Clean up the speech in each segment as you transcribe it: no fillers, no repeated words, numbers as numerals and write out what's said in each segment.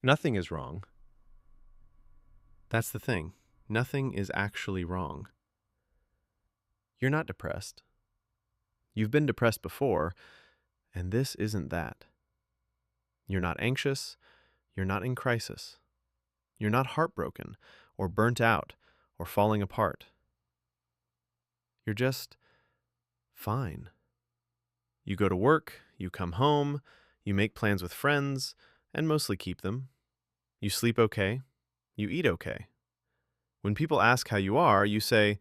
Nothing is wrong. That's the thing. Nothing is actually wrong. You're not depressed. You've been depressed before, and this isn't that. You're not anxious. You're not in crisis. You're not heartbroken, or burnt out, or falling apart. You're just fine. You go to work, you come home, you make plans with friends, and mostly keep them. You sleep okay. You eat okay. When people ask how you are, you say,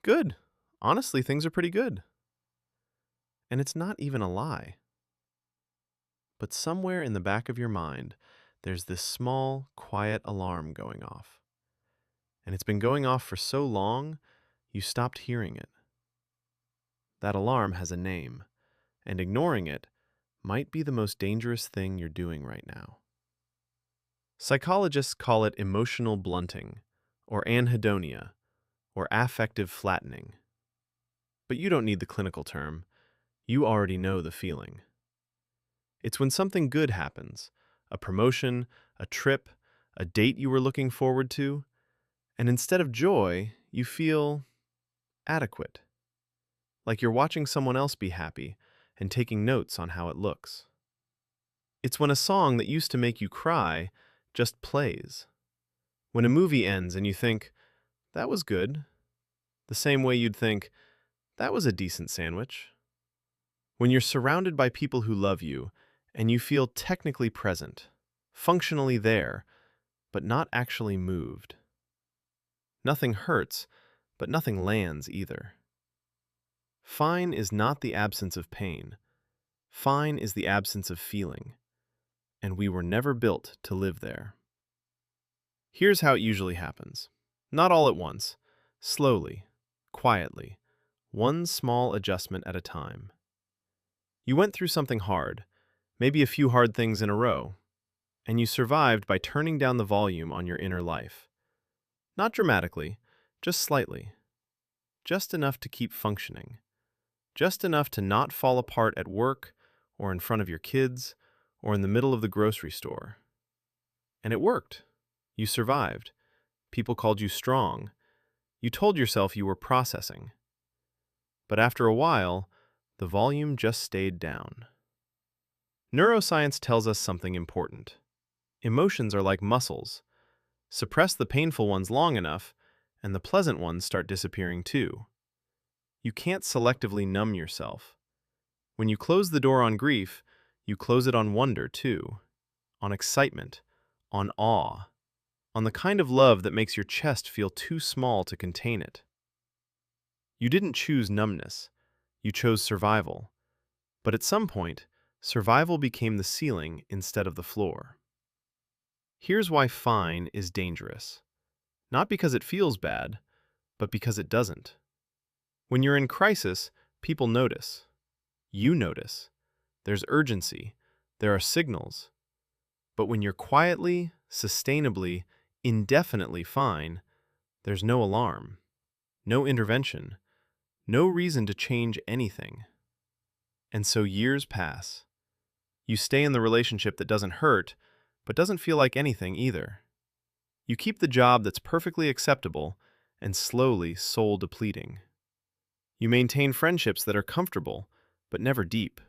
"Good. Honestly, things are pretty good." And it's not even a lie. But somewhere in the back of your mind, there's this small, quiet alarm going off. And it's been going off for so long, you stopped hearing it. That alarm has a name, and ignoring it might be the most dangerous thing you're doing right now. Psychologists call it emotional blunting, or anhedonia, or affective flattening. But you don't need the clinical term. You already know the feeling. It's when something good happens, a promotion, a trip, a date you were looking forward to, and instead of joy, you feel adequate. Like you're watching someone else be happy and taking notes on how it looks. It's when a song that used to make you cry just plays. When a movie ends and you think, "That was good," the same way you'd think, "That was a decent sandwich." When you're surrounded by people who love you and you feel technically present, functionally there, but not actually moved. Nothing hurts, but nothing lands either. Fine is not the absence of pain. Fine is the absence of feeling, and we were never built to live there. Here's how it usually happens. Not all at once, slowly, quietly, one small adjustment at a time. You went through something hard, maybe a few hard things in a row, and you survived by turning down the volume on your inner life. Not dramatically, just slightly. Just enough to keep functioning. Just enough to not fall apart at work, or in front of your kids, or in the middle of the grocery store. And it worked. You survived. People called you strong. You told yourself you were processing. But after a while, the volume just stayed down. Neuroscience tells us something important. Emotions are like muscles. Suppress the painful ones long enough, and the pleasant ones start disappearing too. You can't selectively numb yourself. When you close the door on grief, you close it on wonder too, on excitement, on awe, on the kind of love that makes your chest feel too small to contain it. You didn't choose numbness. You chose survival. But at some point, survival became the ceiling instead of the floor. Here's why fine is dangerous. Not because it feels bad, but because it doesn't. When you're in crisis, people notice. You notice. There's urgency. There are signals. But when you're quietly, sustainably, indefinitely fine, there's no alarm, no intervention, no reason to change anything. And so years pass. You stay in the relationship that doesn't hurt, but doesn't feel like anything either. You keep the job that's perfectly acceptable and slowly soul-depleting. You maintain friendships that are comfortable, but never deep.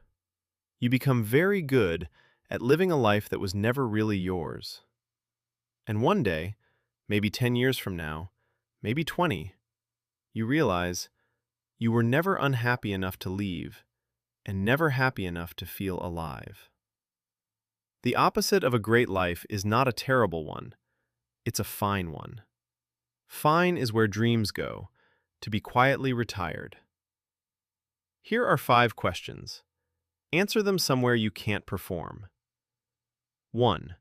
You become very good at living a life that was never really yours. And one day, maybe 10 years from now, maybe 20, you realize you were never unhappy enough to leave and never happy enough to feel alive. The opposite of a great life is not a terrible one, it's a fine one. Fine is where dreams go, to be quietly retired. Here are 5 questions. Answer them somewhere you can't perform. 1.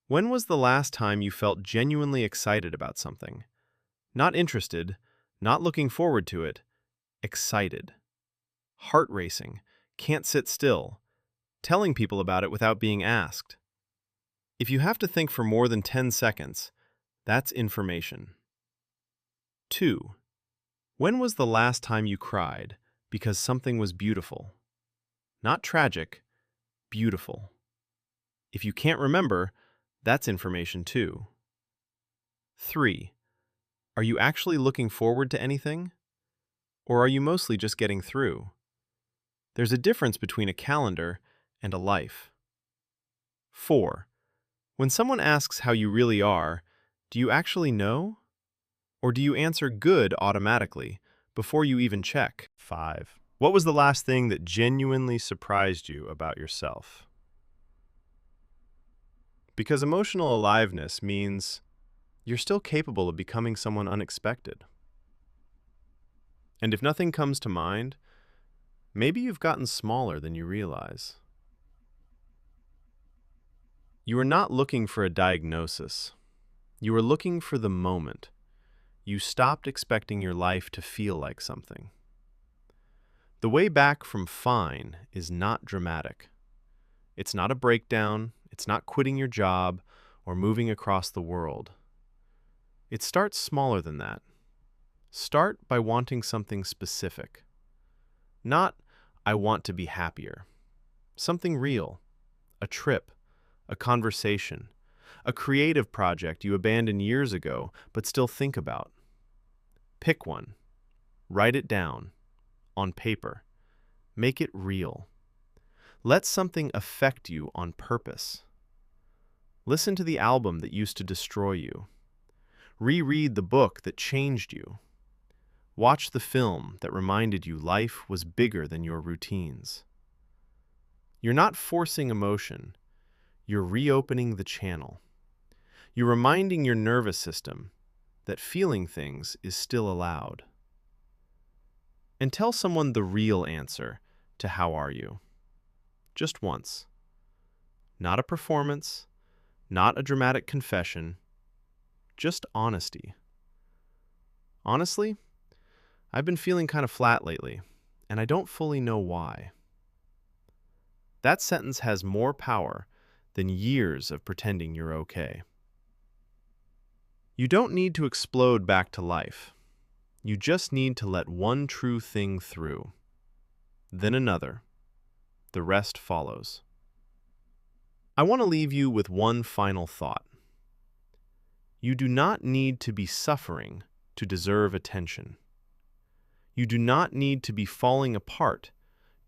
When was the last time you felt genuinely excited about something? Not interested, not looking forward to it, excited. Heart racing, can't sit still, telling people about it without being asked. If you have to think for more than 10 seconds, that's information. 2. When was the last time you cried because something was beautiful? Not tragic, beautiful. If you can't remember, That's information too. 3. Are you actually looking forward to anything? Or are you mostly just getting through? There's a difference between a calendar and a life. 4. When someone asks how you really are, do you actually know? Or do you answer good automatically before you even check? 5. What was the last thing that genuinely surprised you about yourself? Because emotional aliveness means you're still capable of becoming someone unexpected. And if nothing comes to mind, maybe you've gotten smaller than you realize. You are not looking for a diagnosis. You are looking for the moment. You stopped expecting your life to feel like something. The way back from fine is not dramatic. It's not a breakdown. It's not quitting your job or moving across the world. It starts smaller than that. Start by wanting something specific. Not, I want to be happier. Something real. A trip. A conversation. A creative project you abandoned years ago but still think about. Pick one. Write it down. On paper. Make it real. Let something affect you on purpose. Listen to the album that used to destroy you. Reread the book that changed you. Watch the film that reminded you life was bigger than your routines. You're not forcing emotion. You're reopening the channel. You're reminding your nervous system that feeling things is still allowed. And tell someone the real answer to how are you. Just once. Not a performance, not a dramatic confession, just honesty. Honestly, I've been feeling kind of flat lately, and I don't fully know why. That sentence has more power than years of pretending you're okay. You don't need to explode back to life. You just need to let one true thing through, then another. The rest follows. I want to leave you with one final thought. You do not need to be suffering to deserve attention. You do not need to be falling apart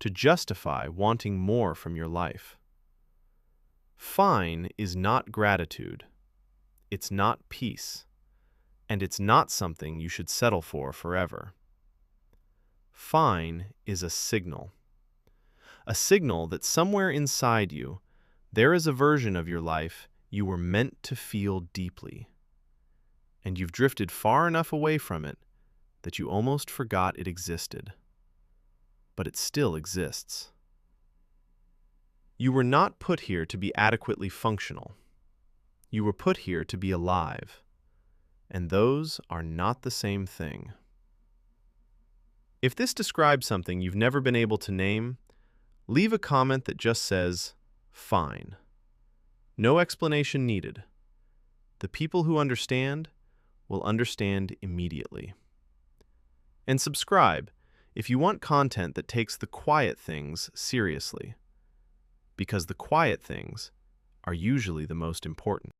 to justify wanting more from your life. Fine is not gratitude. It's not peace. And it's not something you should settle for forever. Fine is a signal that somewhere inside you, there is a version of your life you were meant to feel deeply. And you've drifted far enough away from it that you almost forgot it existed. But it still exists. You were not put here to be adequately functional. You were put here to be alive. And those are not the same thing. If this describes something you've never been able to name, leave a comment that just says, fine. No explanation needed. The people who understand will understand immediately. And subscribe if you want content that takes the quiet things seriously, because the quiet things are usually the most important.